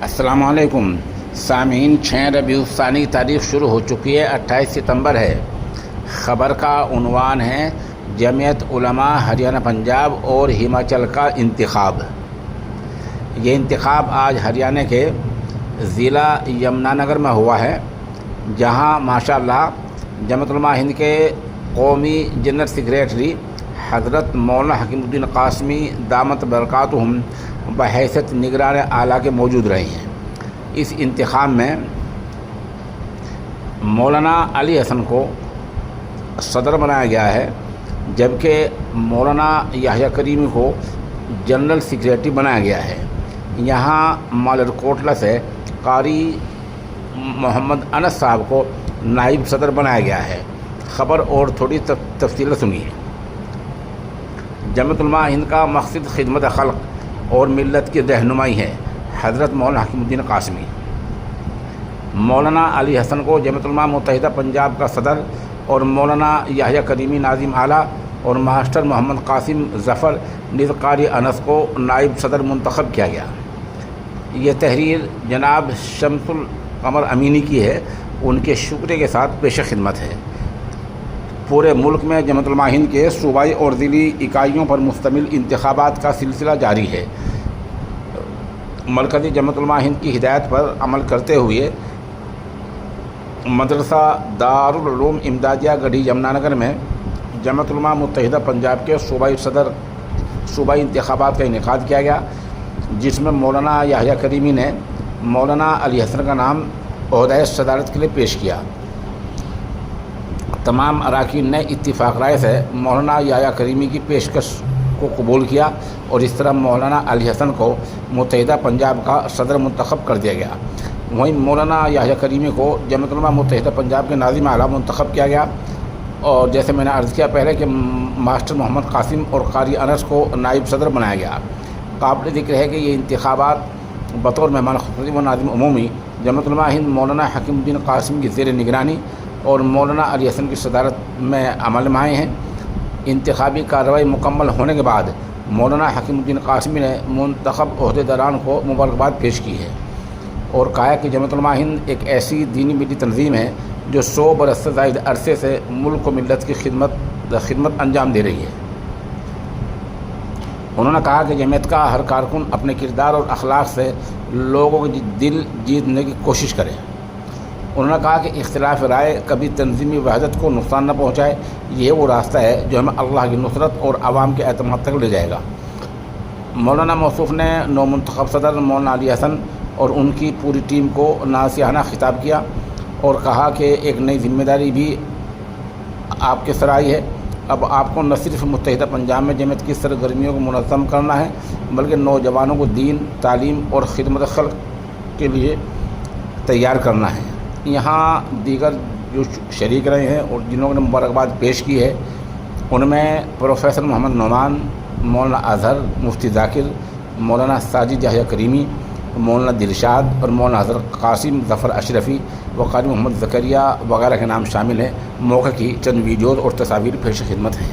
السلام علیکم سامعین، 6 ربیع الثانی تاریخ شروع ہو چکی ہے، 28 ستمبر ہے۔ خبر کا عنوان ہے جمعیت علماء ہریانہ پنجاب اور ہماچل کا انتخاب۔ یہ انتخاب آج ہریانہ کے ضلع یمنا نگر میں ہوا ہے، جہاں ماشاءاللہ جمعیت علماء ہند کے قومی جنرل سیکریٹری حضرت مولانا حکیم الدین قاسمی دامت برکاتہم بحیثیت نگران اعلیٰ کے موجود رہے ہیں۔ اس انتخاب میں مولانا علی حسن کو صدر بنایا گیا ہے، جبکہ مولانا یحییٰ کریمی کو جنرل سیکریٹری بنایا گیا ہے۔ یہاں مالرکوٹلا سے قاری محمد انس صاحب کو نائب صدر بنایا گیا ہے۔ خبر اور تھوڑی تفصیل سنیے۔ جمعیت علماء ہند کا مقصد خدمت خلق اور ملت کی رہنمائی ہے۔ حضرت مولانا حکیم الدین قاسمی مولانا علی حسن کو جمعیت علماء متحدہ پنجاب کا صدر اور مولانا یحییٰ کریمی ناظم اعلیٰ اور ماسٹر محمد قاسم ظفر نیز قاری انس کو نائب صدر منتخب کیا گیا۔ یہ تحریر جناب شمس القمر امینی کی ہے، ان کے شکریہ کے ساتھ پیش خدمت ہے۔ پورے ملک میں جمعیت علماء ہند کے صوبائی اور ضلعی اکائیوں پر مشتمل انتخابات کا سلسلہ جاری ہے۔ مرکزی جمعیت علماء ہند کی ہدایت پر عمل کرتے ہوئے مدرسہ دارالعلوم امدادیہ گڑھی یمنا نگر میں جمعیت علماء متحدہ پنجاب کے صوبائی انتخابات کا انعقاد کیا گیا، جس میں مولانا یحییٰ کریمی نے مولانا علی حسن کا نام عہدۂ صدارت کے لیے پیش کیا۔ تمام اراکین نے اتفاق رائے سے مولانا یحییٰ کریمی کی پیشکش کو قبول کیا اور اس طرح مولانا علی حسن کو متحدہ پنجاب کا صدر منتخب کر دیا گیا۔ وہیں مولانا یحییٰ کریمی کو جمعیت علماء متحدہ پنجاب کے ناظم اعلیٰ منتخب کیا گیا، اور جیسے میں نے عرض کیا پہلے کہ ماسٹر محمد قاسم اور قاری انس کو نائب صدر بنایا گیا۔ قابل ذکر ہے کہ یہ انتخابات بطور مہمان خصوصی و ناظم عمومی جمعیت علماء ہند مولانا حکیم الدین قاسم کی زیر نگرانی اور مولانا علی حسن کی صدارت میں عمل میں آئے ہیں۔ انتخابی کارروائی مکمل ہونے کے بعد مولانا حکیم الدین قاسمی نے منتخب عہدیداران کو مبارکباد پیش کی ہے اور کہا کہ جمعیت علماء ہند ایک ایسی دینی ملی تنظیم ہے جو 100 برس سے زائد عرصے سے ملک و ملت کی خدمت انجام دے رہی ہے۔ انہوں نے کہا کہ جمعیت کا ہر کارکن اپنے کردار اور اخلاق سے لوگوں کے دل جیتنے کی کوشش کرے۔ انہوں نے کہا کہ اختلاف رائے کبھی تنظیمی وحدت کو نقصان نہ پہنچائے، یہ وہ راستہ ہے جو ہمیں اللہ کی نصرت اور عوام کے اعتماد تک لے جائے گا۔ مولانا موصوف نے نو منتخب صدر مولانا علی حسن اور ان کی پوری ٹیم کو ناصحانہ خطاب کیا اور کہا کہ ایک نئی ذمہ داری بھی آپ کے سر آئی ہے۔ اب آپ کو نہ صرف متحدہ پنجاب میں جمعیت کی سرگرمیوں کو منظم کرنا ہے، بلکہ نوجوانوں کو دین، تعلیم اور خدمت خلق کے لیے تیار کرنا ہے۔ یہاں دیگر جو شریک رہے ہیں اور جنہوں نے مبارکباد پیش کی ہے، ان میں پروفیسر محمد نعمان، مولانا اظہر، مفتی ذاکر، مولانا ساجد یحییٰ کریمی، مولانا دلشاد اور مولانا حضرت قاسم ظفر اشرفی و قاری محمد زکریا وغیرہ کے نام شامل ہیں۔ موقع کی چند ویڈیوز اور تصاویر پیش خدمت ہیں۔